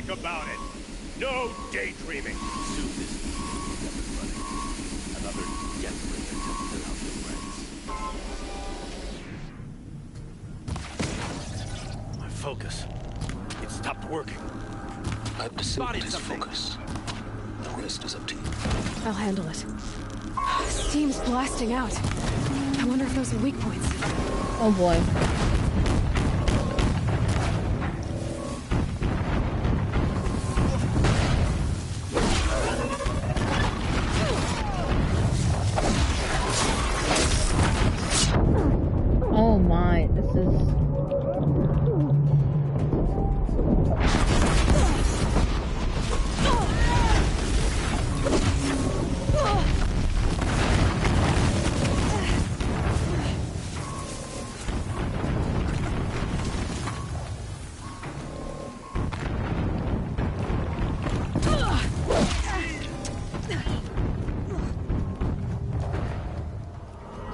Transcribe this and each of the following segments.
think about it. No daydreaming. Soon this everybody. Another Deathbringer to fill out your ranks. My focus. It stopped working. I've disabled his focus. The rest is up to you. I'll handle it. Steam's blasting out. I wonder if those are weak points. Oh boy. Oh my, this is...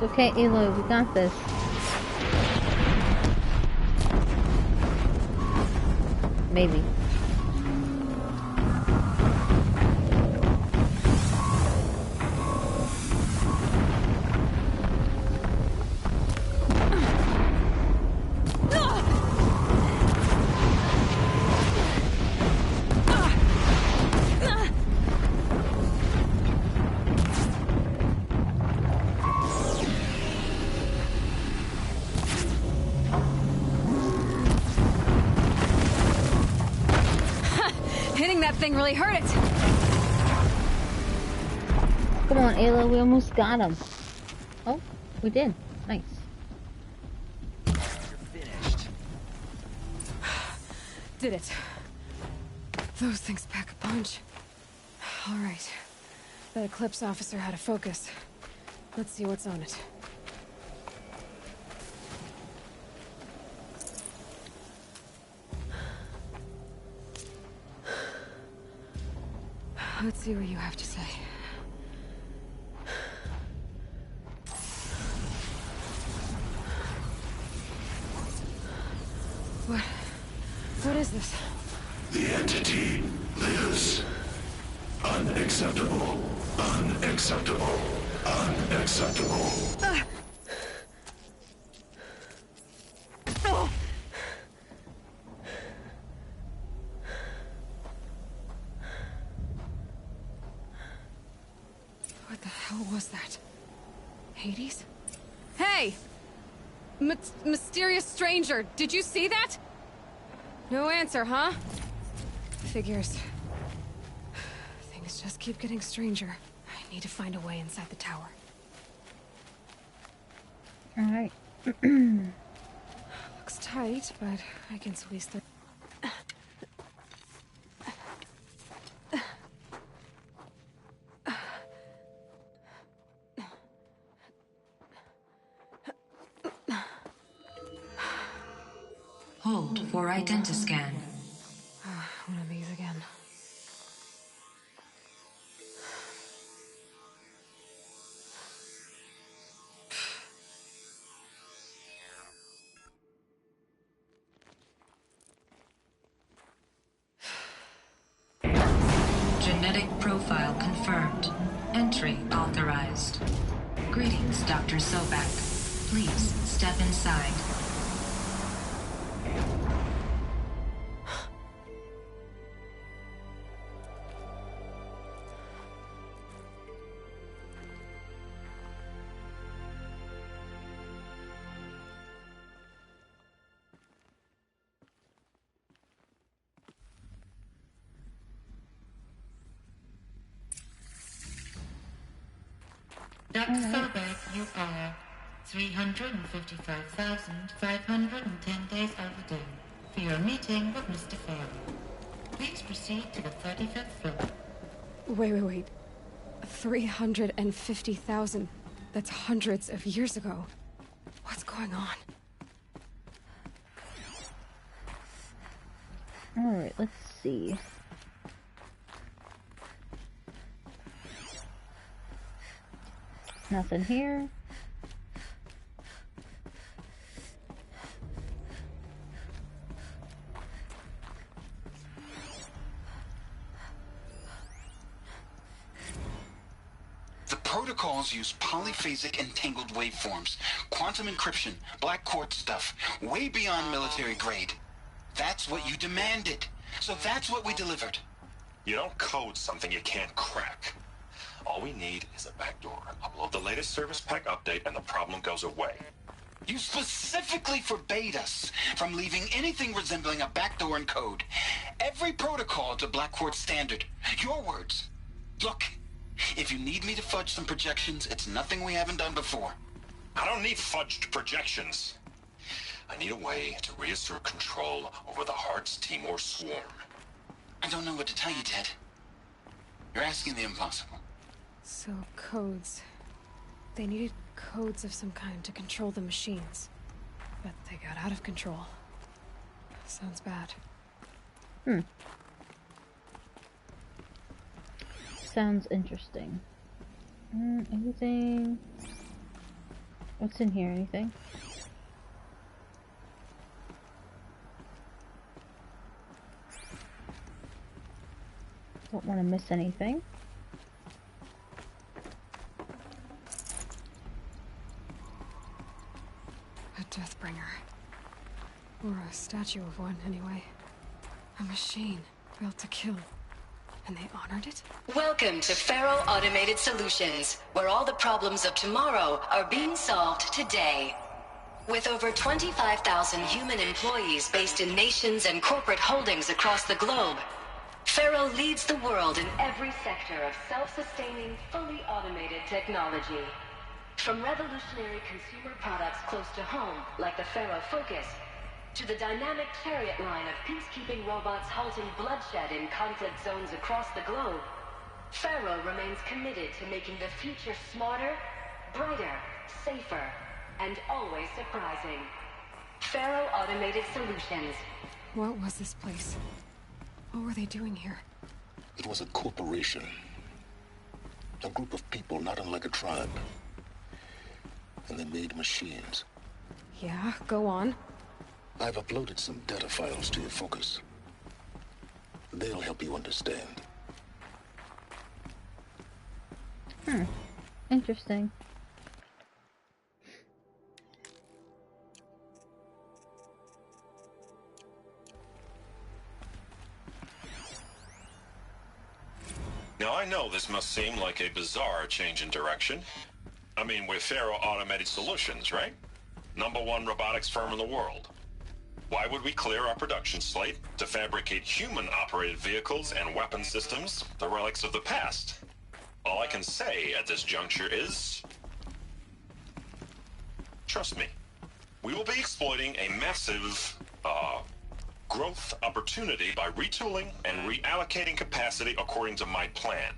Okay, Aloy, we got this. Maybe. Thing really hurt it. Come on, Ayla, we almost got him. Oh, we did. Nice. You're finished. Did it. Those things pack a punch. All right. That Eclipse officer had a focus. Let's see what's on it. Let's see what you have to say. What is this? The entity lives. Unacceptable. Unacceptable. Unacceptable. What the hell was that? Hades? Hey! Mysterious stranger, did you see that? No answer, huh? Figures. Things just keep getting stranger. I need to find a way inside the tower. Alright. Looks tight, but I can squeeze through. Hold for identiscan. One of these again. Genetic profile confirmed. Entry authorized. Greetings, Dr. Sobek. Please step inside. Dr. Sobek, you are 355,510 days overdue for your meeting with Mr. Fairley. Please proceed to the 35th floor. Wait. 350,000. That's hundreds of years ago. What's going on? Alright, let's see. Nothing here. protocols use polyphasic entangled waveforms, quantum encryption, black quartz stuff, way beyond military grade. That's what you demanded. So that's what we delivered. You don't code something you can't crack. All we need is a backdoor. Upload the latest service pack update and the problem goes away. You specifically forbade us from leaving anything resembling a backdoor in code. Every protocol to Black Quartz standard. Your words. Look, if you need me to fudge some projections, it's nothing we haven't done before. I don't need fudged projections. I need a way to reassert control over the Hearts Timor swarm. I don't know what to tell you, Ted. You're asking the impossible. So, codes. They needed codes of some kind to control the machines. But they got out of control. Sounds bad. Sounds interesting. Anything? What's in here? Anything? Don't want to miss anything. A Deathbringer. Or a statue of one, anyway. A machine built to kill. And they honored it? Welcome to Faro Automated Solutions, where all the problems of tomorrow are being solved today. With over 25,000 human employees based in nations and corporate holdings across the globe, Faro leads the world in every sector of self-sustaining, fully automated technology. From revolutionary consumer products close to home, like the Faro Focus, to the dynamic Chariot line of peacekeeping robots halting bloodshed in conflict zones across the globe, Faro remains committed to making the future smarter, brighter, safer, and always surprising. Faro Automated Solutions. What was this place? What were they doing here? It was a corporation. A group of people not unlike a tribe. And they made machines. Yeah, go on. I've uploaded some data files to your Focus. They'll help you understand. Interesting. Now I know this must seem like a bizarre change in direction. I mean, we're Faro Automated Solutions, right? #1 robotics firm in the world. Why would we clear our production slate to fabricate human-operated vehicles and weapon systems, the relics of the past? All I can say at this juncture is... trust me. We will be exploiting a massive, growth opportunity by retooling and reallocating capacity according to my plan.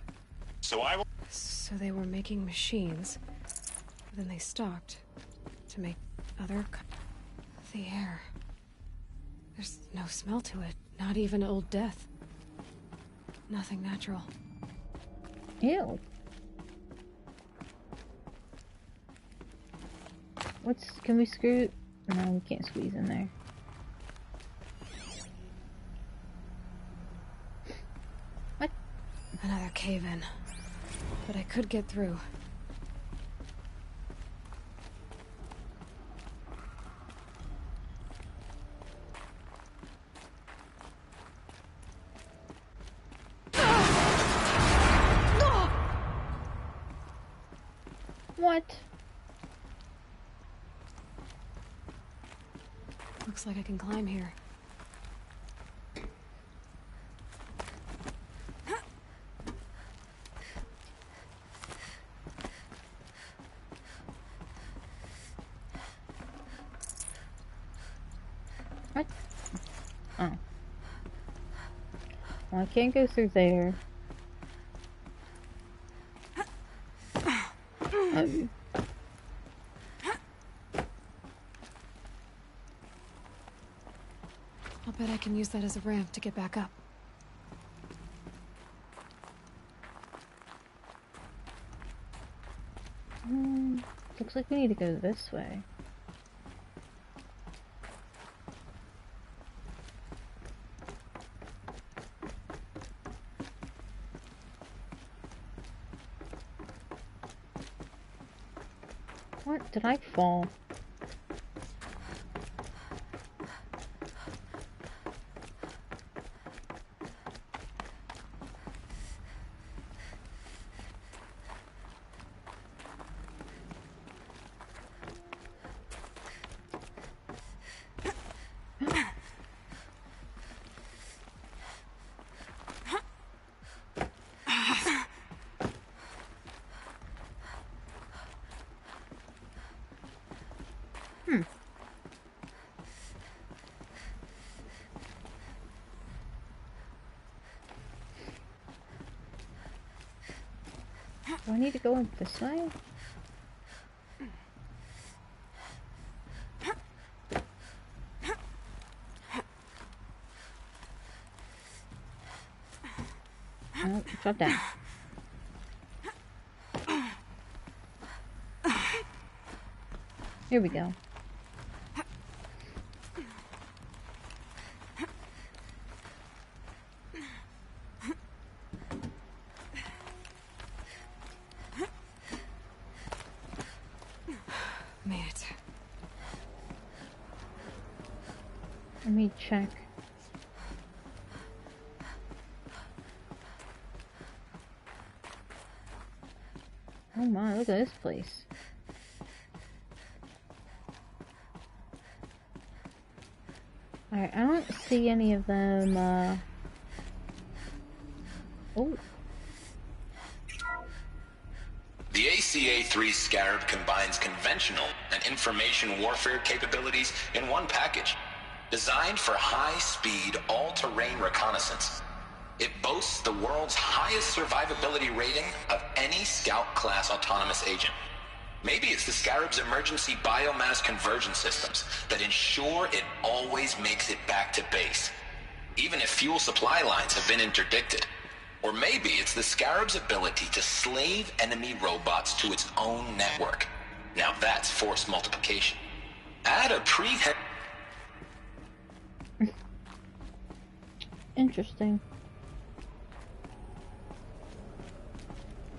So I will... So they were making machines. Then they stopped to make other... The air. There's no smell to it. Not even Old Death. Nothing natural. Ew. Can we screw... No, we can't squeeze in there. What? Another cave-in. But I could get through. What? Looks like I can climb here. What? Oh. Well, I can't go through there. I'll bet I can use that as a ramp to get back up. Looks like we need to go this way. What? Did I fall? Do I need to go up this way? No, drop down. Here we go. Made it. Let me check. Oh my, look at this place. Alright, I don't see any of them, Oh. The ACA-3 Scarab combines conventional and information warfare capabilities in one package. Designed for high-speed, all-terrain reconnaissance. It boasts the world's highest survivability rating of any Scout-class autonomous agent. Maybe it's the Scarab's emergency biomass conversion systems that ensure it always makes it back to base, even if fuel supply lines have been interdicted. Or maybe it's the Scarab's ability to slave enemy robots to its own network. Now that's force multiplication. Add a Interesting.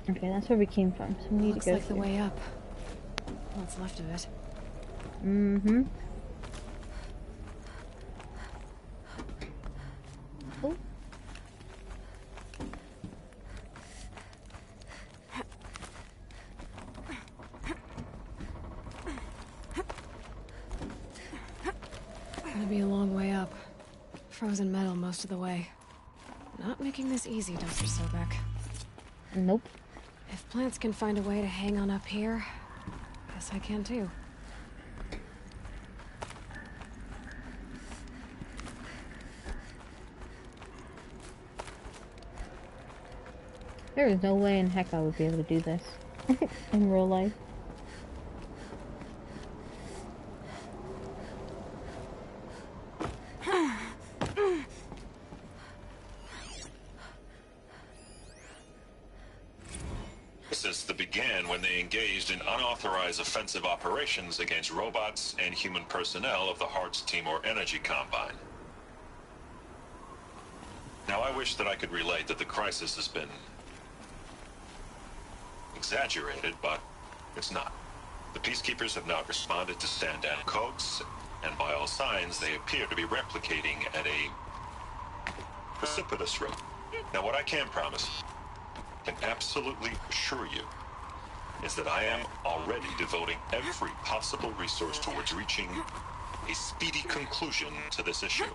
Okay, that's where we came from, so we need Looks to go like the way up. What's left of it. Mm-hmm. Oh. Gonna be a long way up. Frozen metal most of the way. Not making this easy, Dr. Sobek. Nope. If plants can find a way to hang on up here, guess I can too. There is no way in heck I would be able to do this in real life. That began when they engaged in unauthorized offensive operations against robots and human personnel of the Hearts Timor Energy Combine. Now, I wish that I could relate that the crisis has been exaggerated, but it's not. The Peacekeepers have not responded to stand-down codes, and by all signs, they appear to be replicating at a precipitous rate. Now, what I can promise, can absolutely assure you, is that I am already devoting every possible resource towards reaching a speedy conclusion to this issue.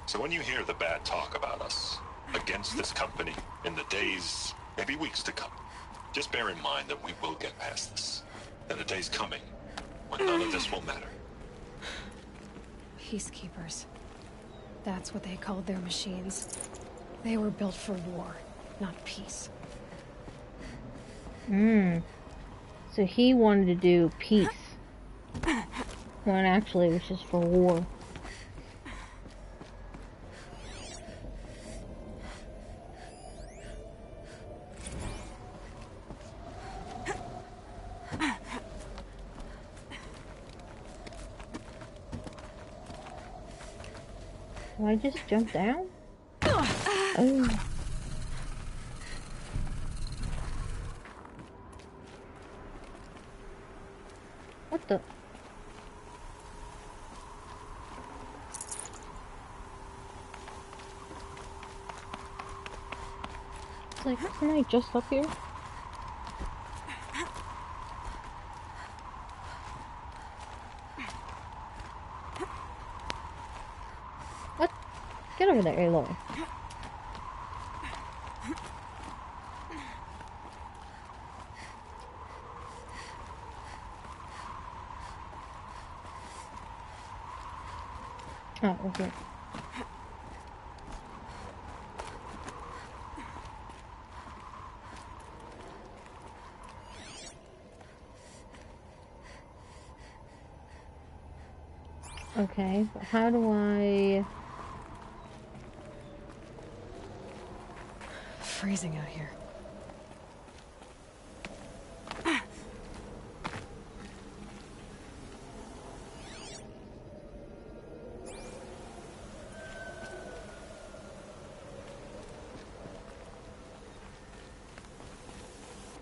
So when you hear the bad talk about us against this company in the days, maybe weeks to come, just bear in mind that we will get past this. And the day's coming when none of this will matter. Peacekeepers. That's what they called their machines. They were built for war, not peace. So he wanted to do peace, when actually it was just for war. Do I just jump down? Oh. What the? It's like, isn't I just up here? What? Get over there, Aloy. Oh, okay. Okay, but how do I... Freezing out here.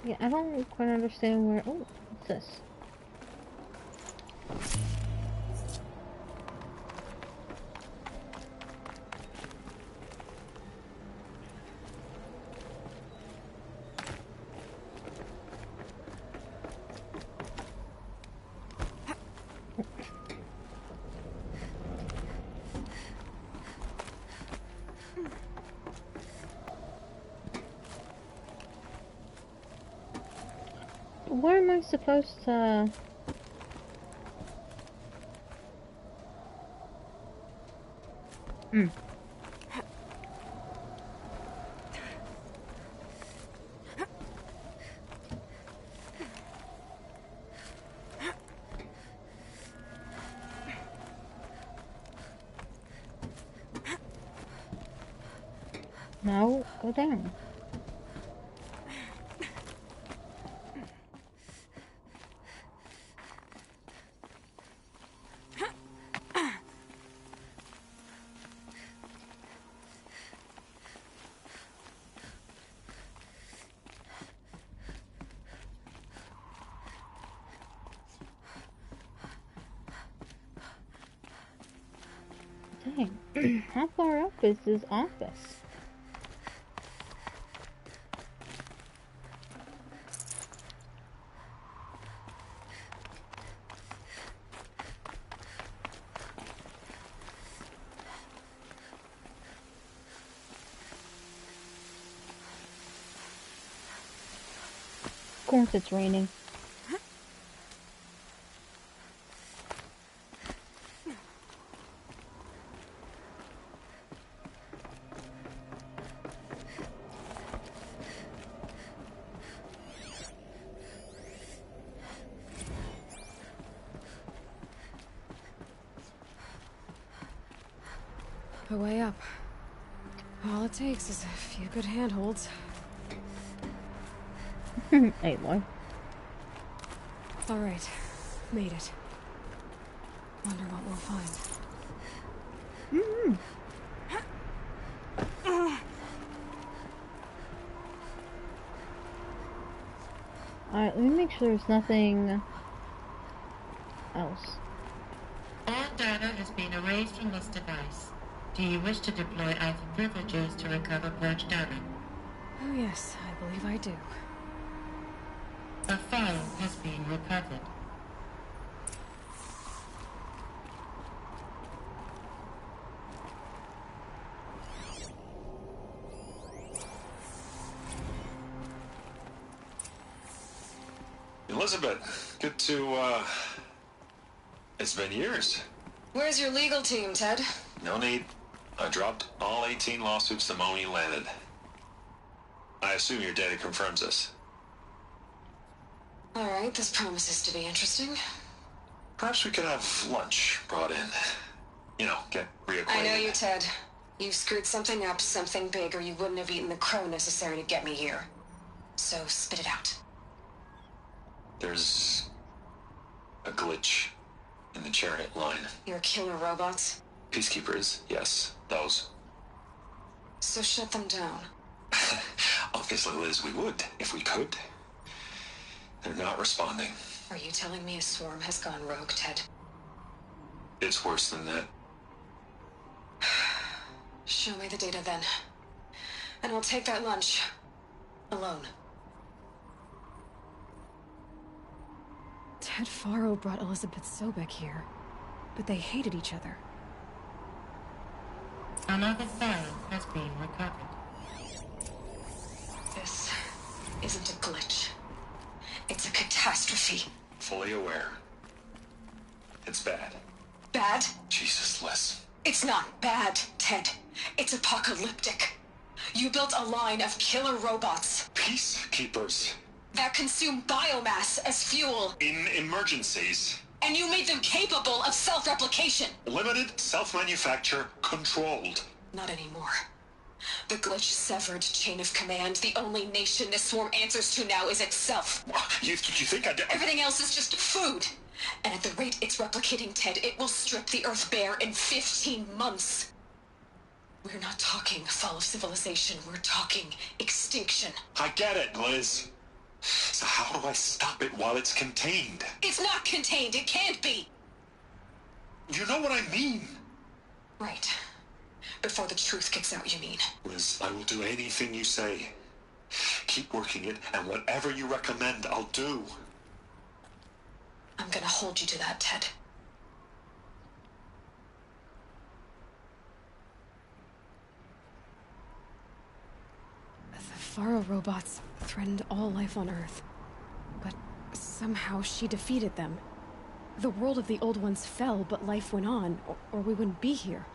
Yeah, I don't quite understand where... Oh, what's this? Where am I supposed to... No, go down. Dang, how far up is this office? Of course it's raining. A way up. All it takes is a few good handholds. Aloy. Alright. Made it. Wonder what we'll find. Alright, let me make sure there's nothing else. All data has been erased from this device. Do you wish to deploy alpha privileges to recover purged data? Oh yes, I believe I do. A file has been recovered. Elizabeth, good to, it's been years. Where's your legal team, Ted? No need. I dropped all 18 lawsuits the moment you landed. I assume your data confirms this. All right, this promises to be interesting. Perhaps we could have lunch brought in. You know, get reacquainted. I know you, Ted. You screwed something up, something big, or you wouldn't have eaten the crow necessary to get me here. So spit it out. There's a glitch in the chariot line. Your killer robots? Peacekeepers, yes, those. So shut them down. Obviously, Liz, we would, if we could. They're not responding. Are you telling me a swarm has gone rogue, Ted? It's worse than that. Show me the data then. And I'll take that lunch. Alone. Ted Faro brought Elizabeth Sobek here, but they hated each other. Another Pharaoh has been recovered. This isn't a glitch. It's a catastrophe. Fully aware. It's bad. Bad? Jesus, Liz. It's not bad, Ted. It's apocalyptic. You built a line of killer robots. Peacekeepers. That consume biomass as fuel. In emergencies. And you made them capable of self-replication. Limited, self-manufacture, controlled. Not anymore. The glitch severed chain of command. The only nation this swarm answers to now is itself. You think I did? Everything else is just food. And at the rate it's replicating, Ted, it will strip the Earth bare in 15 months. We're not talking fall of civilization. We're talking extinction. I get it, Liz. So how do I stop it while it's contained? It's not contained. It can't be. You know what I mean. Right. Before the truth gets out, you mean? Liz, I will do anything you say. Keep working it, and whatever you recommend, I'll do. I'm gonna hold you to that, Ted. The Faro robots threatened all life on Earth, but somehow she defeated them. The world of the old ones fell, but life went on, or we wouldn't be here.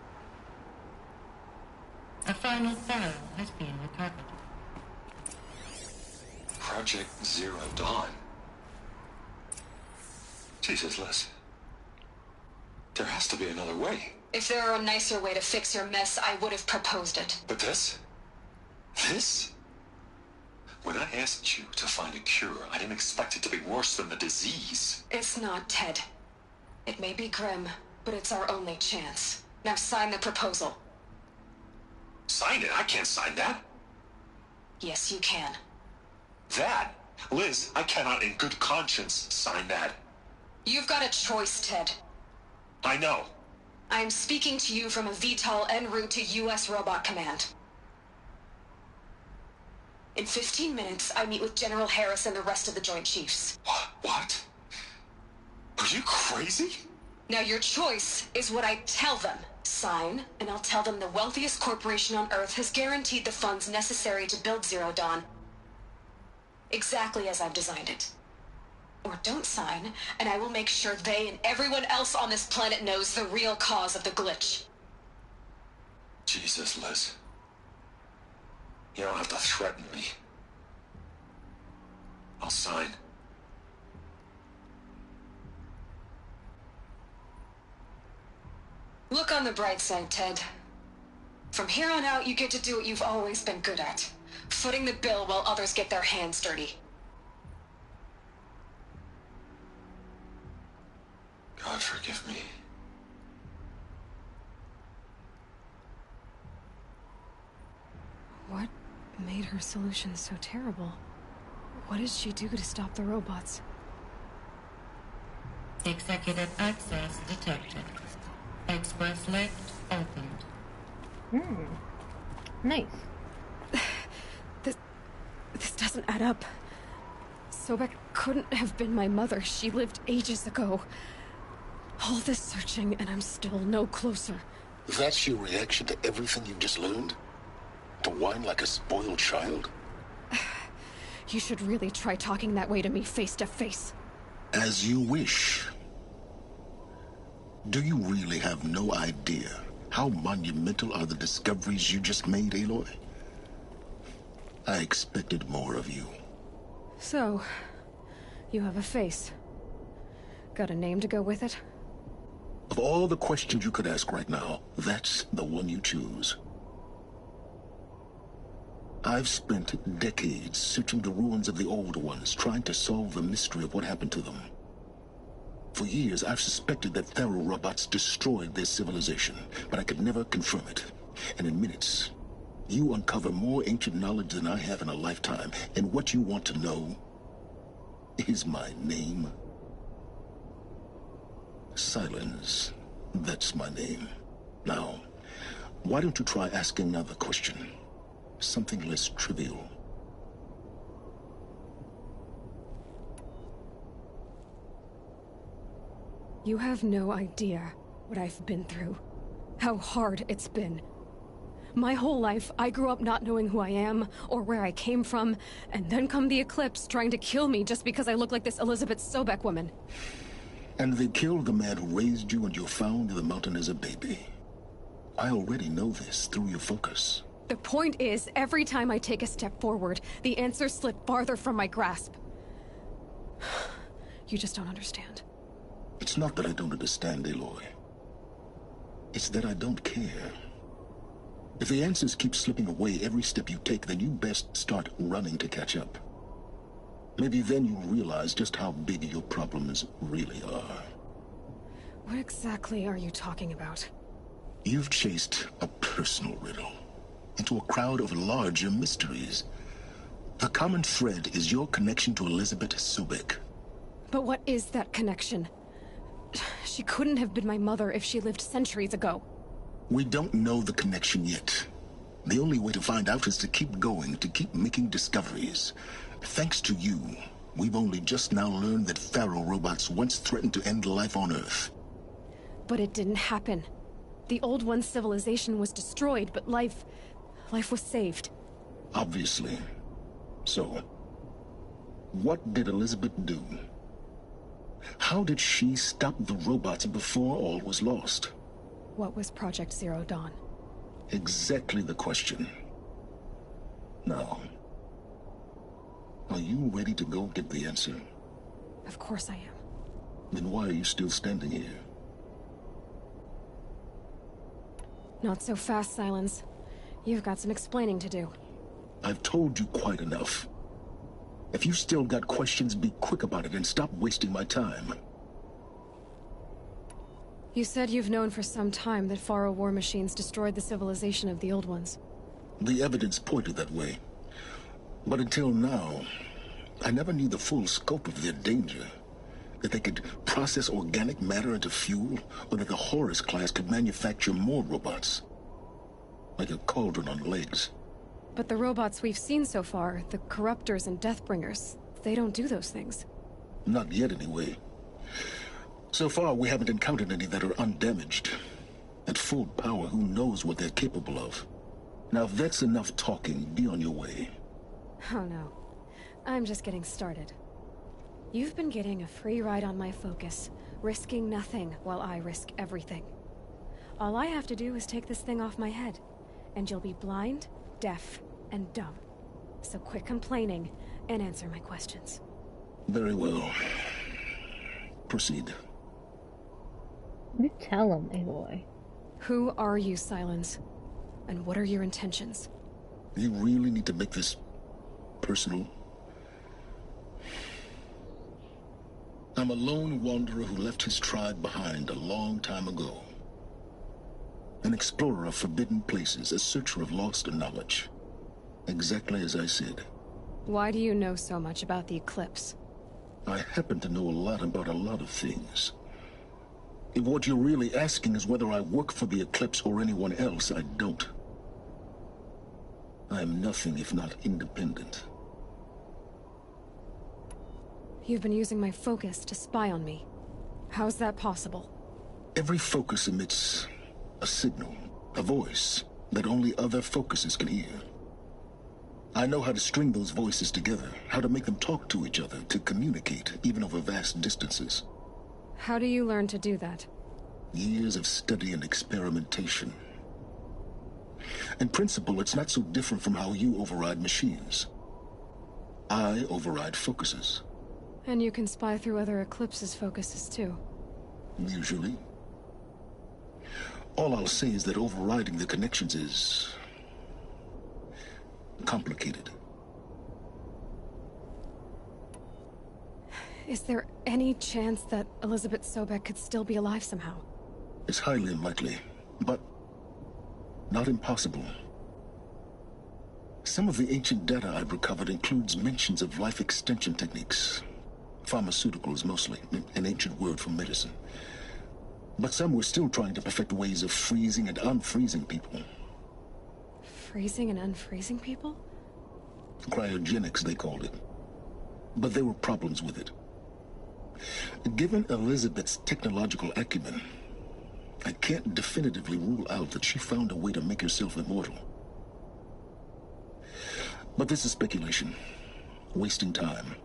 A final Pharaoh has been recovered. Project Zero Dawn. Jesus, Liz. There has to be another way. If there were a nicer way to fix your mess, I would have proposed it. But this? This? When I asked you to find a cure, I didn't expect it to be worse than the disease. It's not, Ted. It may be grim, but it's our only chance. Now sign the proposal. Sign it? I can't sign that. Yes, you can. That? Liz, I cannot in good conscience sign that. You've got a choice, Ted. I know. I'm speaking to you from a VTOL en route to U.S. Robot Command. In 15 minutes, I meet with General Harris and the rest of the Joint Chiefs. What? Are you crazy? Now your choice is what I tell them. Sign, and I'll tell them the wealthiest corporation on Earth has guaranteed the funds necessary to build Zero Dawn. Exactly as I've designed it. Or don't sign, and I will make sure they and everyone else on this planet knows the real cause of the glitch. Jesus, Liz. You don't have to threaten me. I'll sign. Look on the bright side, Ted. From here on out, you get to do what you've always been good at. Footing the bill while others get their hands dirty. God forgive me. What made her solution so terrible? What did she do to stop the robots? Executive access detected. Express lift opened. Nice. This doesn't add up. Sobek couldn't have been my mother. She lived ages ago. All this searching, and I'm still no closer. That's your reaction to everything you've just learned? To whine like a spoiled child? You should really try talking that way to me face to face. As you wish. Do you really have no idea how monumental are the discoveries you just made, Aloy? I expected more of you. So, you have a face. Got a name to go with it? Of all the questions you could ask right now, that's the one you choose. I've spent decades searching the ruins of the old ones, trying to solve the mystery of what happened to them. For years, I've suspected that Faro robots destroyed their civilization, but I could never confirm it. And in minutes, you uncover more ancient knowledge than I have in a lifetime, and what you want to know is my name. Silence. That's my name. Now, why don't you try asking another question? Something less trivial. You have no idea what I've been through. How hard it's been. My whole life, I grew up not knowing who I am, or where I came from, and then come the Eclipse trying to kill me just because I look like this Elizabeth Sobek woman. And they killed the man who raised you and you found in the mountain as a baby. I already know this through your focus. The point is, every time I take a step forward, the answers slip farther from my grasp. You just don't understand. It's not that I don't understand, Aloy. It's that I don't care. If the answers keep slipping away every step you take, then you best start running to catch up. Maybe then you'll realize just how big your problems really are. What exactly are you talking about? You've chased a personal riddle into a crowd of larger mysteries. The common thread is your connection to Elizabeth Sobek. But what is that connection? She couldn't have been my mother if she lived centuries ago. We don't know the connection yet. The only way to find out is to keep going, to keep making discoveries. Thanks to you, we've only just now learned that Faro robots once threatened to end life on Earth. But it didn't happen. The Old One's civilization was destroyed, but life was saved. Obviously. So, what did Elizabeth do? How did she stop the robots before all was lost? What was Project Zero Dawn? Exactly the question. Now, are you ready to go get the answer? Of course I am. Then why are you still standing here? Not so fast, Silence. You've got some explaining to do. I've told you quite enough. If you still got questions, be quick about it and stop wasting my time. You said you've known for some time that Faro war machines destroyed the civilization of the Old Ones. The evidence pointed that way. But until now, I never knew the full scope of their danger. That they could process organic matter into fuel, or that the Horus class could manufacture more robots. Like a cauldron on legs. But the robots we've seen so far, the Corruptors and Deathbringers, they don't do those things. Not yet, anyway. So far, we haven't encountered any that are undamaged. At full power, who knows what they're capable of? Now, if that's enough talking, be on your way. Oh no. I'm just getting started. You've been getting a free ride on my focus, risking nothing while I risk everything. All I have to do is take this thing off my head, and you'll be blind, deaf, and dumb. So quit complaining and answer my questions. Very well. Proceed. You tell him, Aloy. Who are you, Silence? And what are your intentions? You really need to make this personal? I'm a lone wanderer who left his tribe behind a long time ago. An explorer of forbidden places, a searcher of lost knowledge. Exactly as I said. Why do you know so much about the Eclipse? I happen to know a lot about a lot of things. If what you're really asking is whether I work for the Eclipse or anyone else, I don't. I am nothing if not independent. You've been using my focus to spy on me. How's that possible? Every focus emits a signal, a voice, that only other focuses can hear. I know how to string those voices together, how to make them talk to each other, to communicate, even over vast distances. How do you learn to do that? Years of study and experimentation. In principle, it's not so different from how you override machines. I override focuses. And you can spy through other Eclipse's focuses, too. Usually. All I'll say is that overriding the connections is complicated. Is there any chance that Elizabeth Sobek could still be alive somehow? It's highly unlikely, but not impossible. Some of the ancient data I've recovered includes mentions of life extension techniques. Pharmaceuticals, mostly. An ancient word for medicine. But some were still trying to perfect ways of freezing and unfreezing people. Freezing and unfreezing people? Cryogenics, they called it. But there were problems with it. Given Elizabeth's technological acumen, I can't definitively rule out that she found a way to make herself immortal. But this is speculation. Wasting time.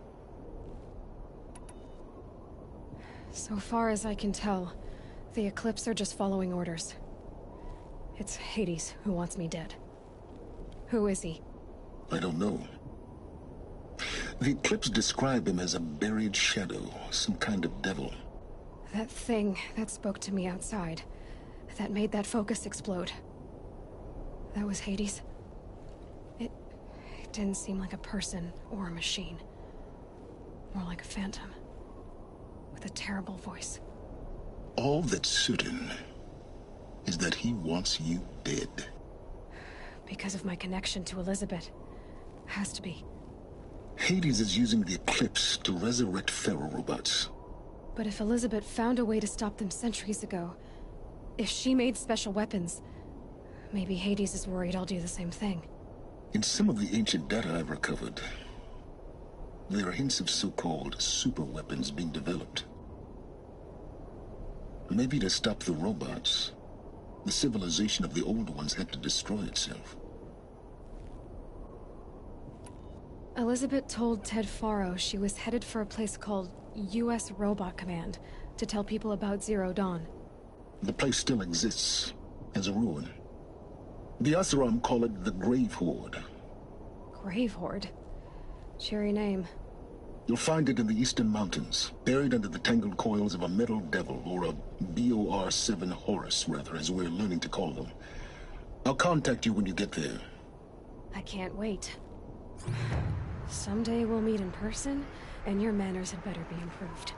So far as I can tell, the Eclipse are just following orders. It's Hades who wants me dead. Who is he? I don't know. The Eclipse describe him as a buried shadow, some kind of devil. That thing that spoke to me outside, that made that focus explode. That was Hades? It didn't seem like a person or a machine. More like a phantom. With a terrible voice. All that's certain is that he wants you dead. Because of my connection to Elizabeth. Has to be. Hades is using the Eclipse to resurrect ferrorobots. But if Elizabeth found a way to stop them centuries ago, if she made special weapons, maybe Hades is worried I'll do the same thing. In some of the ancient data I've recovered, there are hints of so-called super weapons being developed. Maybe to stop the robots, the civilization of the old ones had to destroy itself. Elizabeth told Ted Faro she was headed for a place called U.S. Robot Command to tell people about Zero Dawn. The place still exists, as a ruin. The Oseram call it the Grave Horde. Grave Horde? Cheery name. You'll find it in the Eastern Mountains, buried under the tangled coils of a metal devil, or a BOR-7 Horus, rather, as we're learning to call them. I'll contact you when you get there. I can't wait. Someday we'll meet in person, and your manners had better be improved.